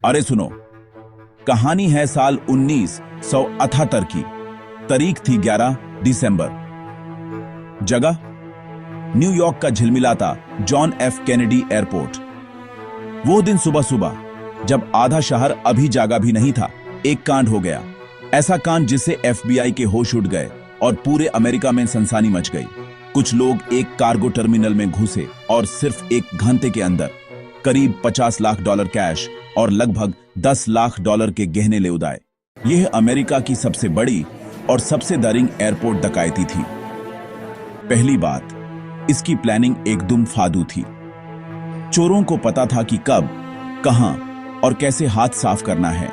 अरे सुनो, कहानी है साल 1978 की। तारीख थी 11 दिसंबर। जगह न्यूयॉर्क का झिलमिलाता जॉन एफ कैनेडी एयरपोर्ट। वो दिन सुबह सुबह जब आधा शहर अभी जागा भी नहीं था, एक कांड हो गया। ऐसा कांड जिससे एफबीआई के होश उड़ गए और पूरे अमेरिका में सनसनी मच गई। कुछ लोग एक कार्गो टर्मिनल में घुसे और सिर्फ एक घंटे के अंदर करीब $50 लाख कैश और लगभग $10 लाख के गहने ले उड़ाए। यह अमेरिका की सबसे बड़ी और सबसे दारुण एयरपोर्ट डकैती थी। पहली बात, इसकी प्लानिंग एकदम फादू थी। चोरों को पता था कि कब, कहां और कैसे हाथ साफ करना है।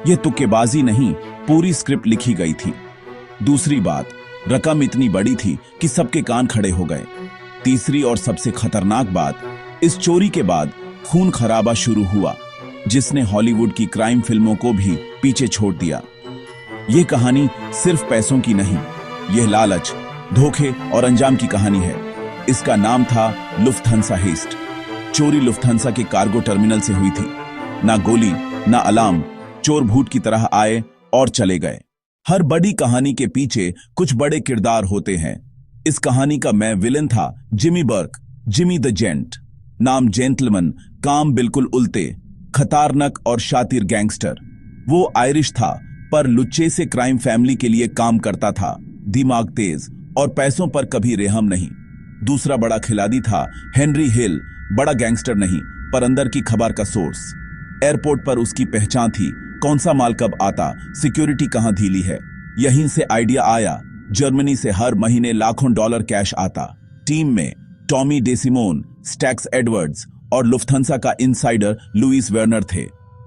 यह तुक्केबाजी नहीं, पूरी स्क्रिप्ट लिखी गई थी। दूसरी बात, रकम इतनी बड़ी थी कि सबके कान खड़े हो गए। तीसरी और सबसे खतरनाक बात, इस चोरी के बाद खून खराबा शुरू हुआ जिसने हॉलीवुड की क्राइम फिल्मों को भी पीछे छोड़ दिया। यह कहानी सिर्फ पैसों की नहीं, यह लालच, धोखे और अंजाम की कहानी है। इसका नाम था लुफ्थांसा हेस्ट। चोरी लुफ्थांसा के कार्गो टर्मिनल से हुई थी। ना गोली, ना अलार्म, चोर भूत की तरह आए और चले गए। हर बड़ी कहानी के पीछे कुछ बड़े किरदार होते हैं। इस कहानी का मैं विलेन था Jimmy Burke, Jimmy the gent. नाम जेंटलमैन, काम बिल्कुल उल्टे, खतरनाक और शातिर गैंगस्टर। वो आयरिश था पर लुच्चे से क्राइम फैमिली के लिए काम करता था। दिमाग तेज और पैसों पर कभी रेहम नहीं। दूसरा बड़ा खिलाड़ी था हेनरी हिल, बड़ा गैंगस्टर नहीं पर अंदर की खबर का सोर्स। एयरपोर्ट पर उसकी पहचान थी, कौन सा माल कब आता, सिक्योरिटी कहां ढीली है। यहीं से आइडिया आया। जर्मनी से हर महीने लाखों डॉलर कैश आता। टीम में टॉमी डेसिमोन, स्टैक्स एडवर्ड्स और लुफ्थांसा का इनसाइडर लुइस वेर्नर थे।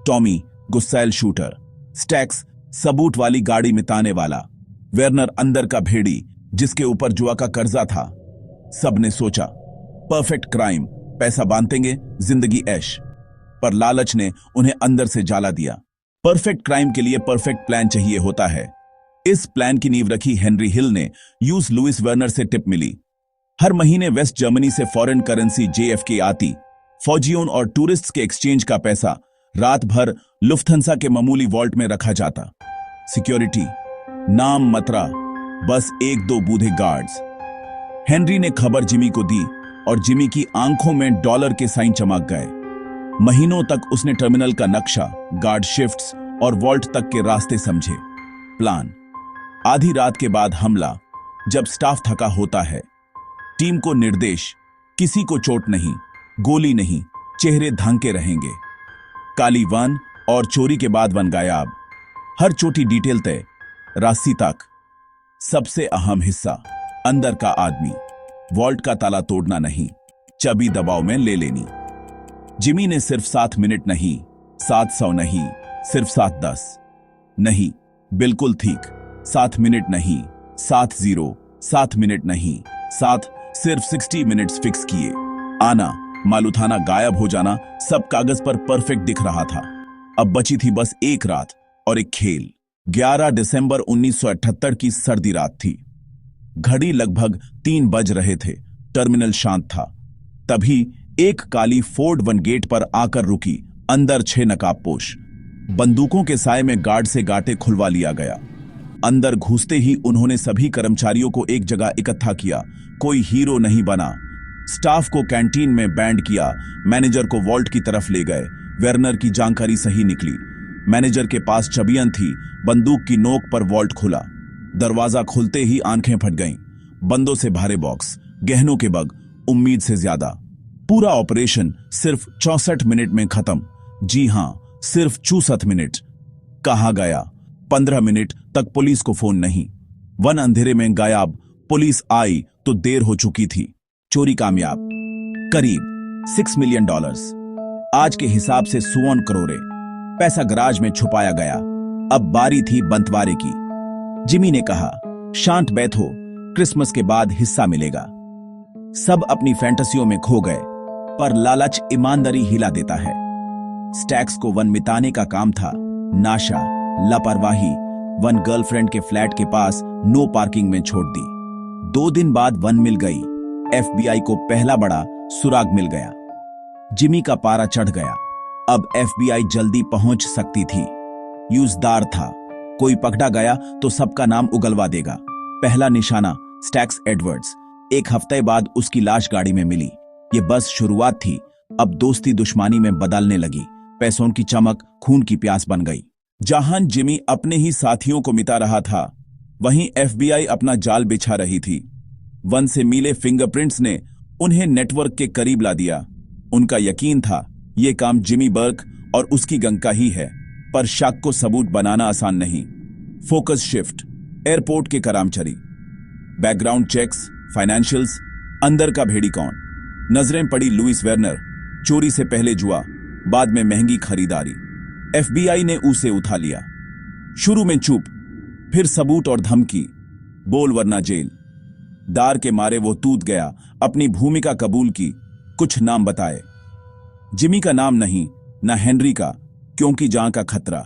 टॉमी गुस्सैल शूटर, स्टैक्स सबूत वाली गाड़ी मिटाने वाला, वेर्नर अंदर का भेड़ी जिसके ऊपर जुआ का कर्जा था। सबने सोचा परफेक्ट क्राइम, पैसा बांटेंगे, जिंदगी ऐश। पर लालच ने उन्हें अंदर से जाला दिया। परफेक्ट क्राइम के लिए परफेक्ट प्लान चाहिए होता है। इस प्लान की नींव रखी हेनरी हिल ने। यूज लुइस वेर्नर से टिप मिली। हर महीने वेस्ट जर्मनी से फॉरेन करेंसी JFK आती। फौजियों और टूरिस्ट्स के एक्सचेंज का पैसा रात भर लुफ्थांसा के मामूली वॉल्ट में रखा जाता। सिक्योरिटी नाम मतरा, बस एक दो बूढ़े गार्ड्स। हेनरी ने खबर जिमी को दी और जिमी की आंखों में डॉलर के साइन चमक गए। महीनों तक उसने टर्मिनल का नक्शा, गार्ड शिफ्ट्स और वॉल्ट तक के रास्ते समझे। प्लान, आधी रात के बाद हमला, जब स्टाफ थका होता है। टीम को निर्देश, किसी को चोट नहीं, गोली नहीं, चेहरे धांके रहेंगे। काली वन और चोरी के बाद वन गायब। हर छोटी डिटेल तय, रास्ते तक। सबसे अहम हिस्सा, अंदर का आदमी। वॉल्ट का ताला तोड़ना नहीं, चाबी दबाव में ले लेनी। जिमी ने सिर्फ 7 मिनट नहीं, 700 नहीं, सिर्फ 710 नहीं, बिल्कुल ठीक 7 मिनट नहीं, 7 मिनट नहीं, 7 सिर्फ 60 मिनट्स फिक्स किए। आना, मालूथाना, गायब हो जाना, सब कागज पर परफेक्ट दिख रहा था। अब बची थी बस एक रात और एक खेल। 11 दिसंबर 1978 की सर्दी रात थी। घड़ी लगभग 3 बज रहे थे। टर्मिनल शांत था। तभी एक काली फोर्ड वन गेट पर आकर रुकी। अंदर 6 नकाबपोश। बंदूकों के साए में गार्ड से गाटे खुलवा लिया गया। अंदर घुसते ही उन्होंने सभी कर्मचारियों को एक जगह इकट्ठा किया। कोई हीरो नहीं बना। स्टाफ को कैंटीन में बैंड किया। मैनेजर को वॉल्ट की तरफ ले गए। वेर्नर की जानकारी सही निकली। मैनेजर के पास चाबियां थी। बंदूक की नोक पर वॉल्ट खुला। दरवाजा खुलते ही आंखें फट गईं। बंदों से भारे बॉक्स, गहनों के बग, उम्मीद से ज्यादा। पूरा ऑपरेशन सिर्फ 64 मिनट में खत्म। जी हां, सिर्फ 64 मिनट। कहां गया? 15 मिनट तक पुलिस को फोन नहीं। वन अंधेरे में गायब। पुलिस आई तो देर हो चुकी थी। चोरी कामयाब। करीब $6 मिलियन। आज के हिसाब से 54 करोड़। पैसा गराज में छुपाया गया। अब बारी थी बंटवारे की। जिमी ने कहा, शांत बैठो, क्रिसमस के बाद हिस्सा मिलेगा। सब अपनी फैंटेसियों में खो गए, पर लालच ईमानदारी हिला देता है। स्टैक्स को वन मिटाने का काम था। नाशा, लापरवाही, वन गर्लफ्रेंड के फ्लैट के पास नो पार्किंग में छोड़ दी। 2 दिन बाद वन मिल गई। FBI को पहला बड़ा सुराग मिल गया। जिमी का पारा चढ़ गया। अब एफबीआई जल्दी पहुंच सकती थी। यूजदार था, कोई पकड़ा गया तो सबका नाम उगलवा देगा। पहला निशाना स्टैक्स एडवर्ड्स। एक हफ्ते बाद उसकी लाश गाड़ी में मिली। ये बस शुरुआत थी, अब दोस्ती दुश्मनी में बदलने लगी। पैसों की चमक खून की प्यास बन गई। जहां जिमी अपने ही साथियों को मिटा रहा था, वहीं एफबीआई अपना जाल बिछा रही थी। वन से मिले फिंगरप्रिंट्स ने उन्हें नेटवर्क के करीब ला दिया। उनका यकीन था यह काम जिमी बर्क और उसकी गंग का ही है, पर शक को सबूत बनाना आसान नहीं। फोकस शिफ्ट, एयरपोर्ट के करामचरी, बैकग्राउंड चेक्स, फाइनेंशियल्स, अंदर का भेड़ी कौन। नजरें पड़ी लुइस वेर्नर, चोरी से पहले जुआ, बाद में महंगी खरीदारी। एफबीआई ने उसे उठा लिया। शुरू में चुप, फिर सबूत और धमकी, बोल वरना जेल। दार के मारे वो टूट गया, अपनी भूमिका कबूल की, कुछ नाम बताए। जिमी का नाम नहीं, ना हेनरी का, क्योंकि जान का खतरा।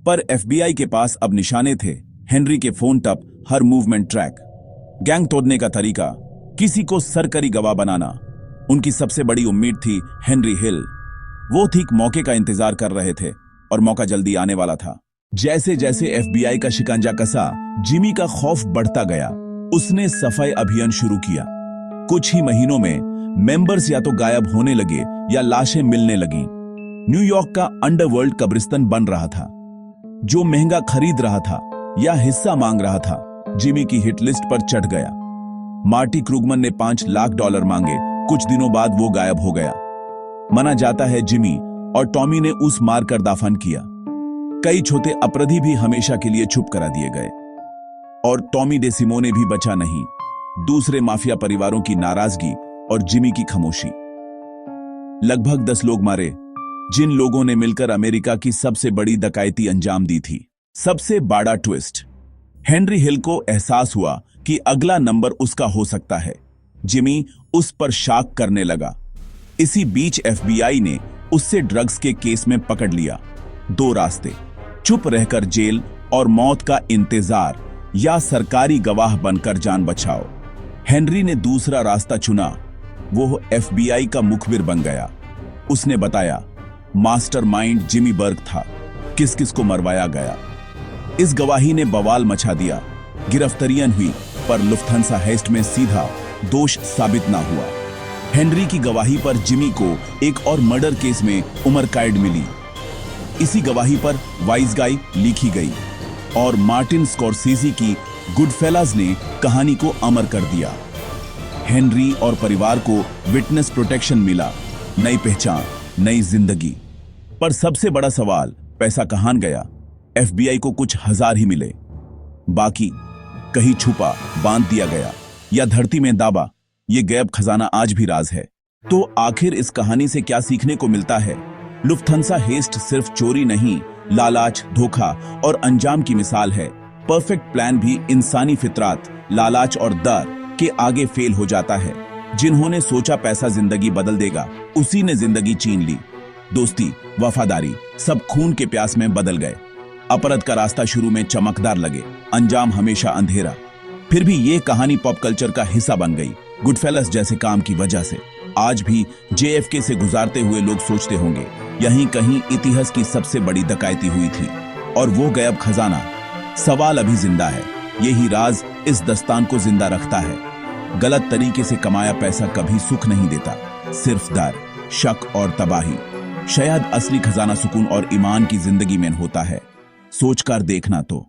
पर एफबीआई के पास अब निशाने थे। हेनरी के फोन टप, हर मूवमेंट ट्रैक, गैंग तोड़ने का तरीका, किसी को सरकारी गवाह बनाना। उनकी सबसे बड़ी उम्मीद थी हेनरी हिल। वो ठीक मौके का इंतजार कर रहे थे और मौका जल्दी आने वाला था। जैसे जैसे एफबीआई का शिकंजा कसा, जिमी का खौफ बढ़ता गया। उसने सफाई अभियान शुरू किया। कुछ ही महीनों में मेंबर्स या तो गायब होने लगे या लाशें मिलने लगीं। न्यूयॉर्क का अंडरवर्ल्ड कब्रिस्तान बन रहा था। जो महंगा खरीद रहा था या हिस्सा मांग रहा था, जिमी की हिट लिस्ट पर चढ़ गया। मार्टी क्रूगमन ने $5 लाख मांगे। कुछ दिनों बाद वो गायब हो गया। माना जाता है जिमी और टॉमी ने उस मारकर दाफन किया। कई छोटे अपराधी भी हमेशा के लिए छुप करा दिए गए, और टॉमी डे सिमोने भी बचा नहीं। दूसरे माफिया परिवारों की नाराजगी और जिमी की खामोशी। लगभग 10 लोग मारे, जिन लोगों ने मिलकर अमेरिका की सबसे बड़ी डकैती अंजाम दी थी। सबसे बड़ा ट्विस्ट, हेनरी हिल को एहसास हुआ कि अगला नंबर उसका हो सकता है। जिमी उस पर शक करने लगा। इसी बीच एफबीआई ने उससे ड्रग्स के केस में पकड़ लिया। 2 रास्ते, चुप रहकर जेल और मौत का इंतजार, या सरकारी गवाह बनकर जान बचाओ। हेनरी ने दूसरा रास्ता चुना। वो एफबीआई का मुखबिर बन गया। उसने बताया मास्टरमाइंड जिमी बर्क था, किस किस को मरवाया गया। इस गवाही ने बवाल मचा दिया। गिरफ्तारियां हुई, पर लुफ्थांसा हेस्ट में सीधा दोष साबित ना हुआ। हेनरी की गवाही पर जिमी को एक और मर्डर केस में उम्र कैद मिली। इसी गवाही पर वाइज गाय लिखी गई, और मार्टिन स्कॉर्सेज़ी की गुडफेलास ने कहानी को अमर कर दिया। हेनरी और परिवार को विटनेस प्रोटेक्शन मिला, नई पहचान, नई जिंदगी। पर सबसे बड़ा सवाल, पैसा कहां गया। एफबीआई को कुछ हजार ही मिले, बाकी कहीं छुपा बांध दिया गया या धरती में दाबा। ये गैब खजाना आज भी राज है। तो आखिर इस कहानी से क्या सीखने को मिलता है। लुफ्थांसा हेस्ट सिर्फ चोरी नहीं, लालच, धोखा और अंजाम की मिसाल है। परफेक्ट प्लान भी इंसानी फितरत, लालच और डर के आगे फेल हो जाता है। जिन्होंने सोचा पैसा जिंदगी बदल देगा, उसी ने जिंदगी छीन ली। दोस्ती, वफादारी, सब खून के प्यास में बदल गए। अपराध का रास्ता शुरू में चमकदार लगे, अंजाम हमेशा अंधेरा। फिर भी ये कहानी पॉप कल्चर का हिस्सा बन गई। गुडफेलस जैसे काम की वजह से आज भी जेएफके से गुजारते हुए लोग सोचते होंगे, यहीं कहीं इतिहास की सबसे बड़ी डकैती हुई थी। और वो गायब खजाना, सवाल अभी जिंदा है। यही राज इस दस्तान को जिंदा रखता है। गलत तरीके से कमाया पैसा कभी सुख नहीं देता, सिर्फ डर, शक और तबाही। शायद असली खजाना सुकून और ईमान की जिंदगी में होता है। सोचकर देखना तो।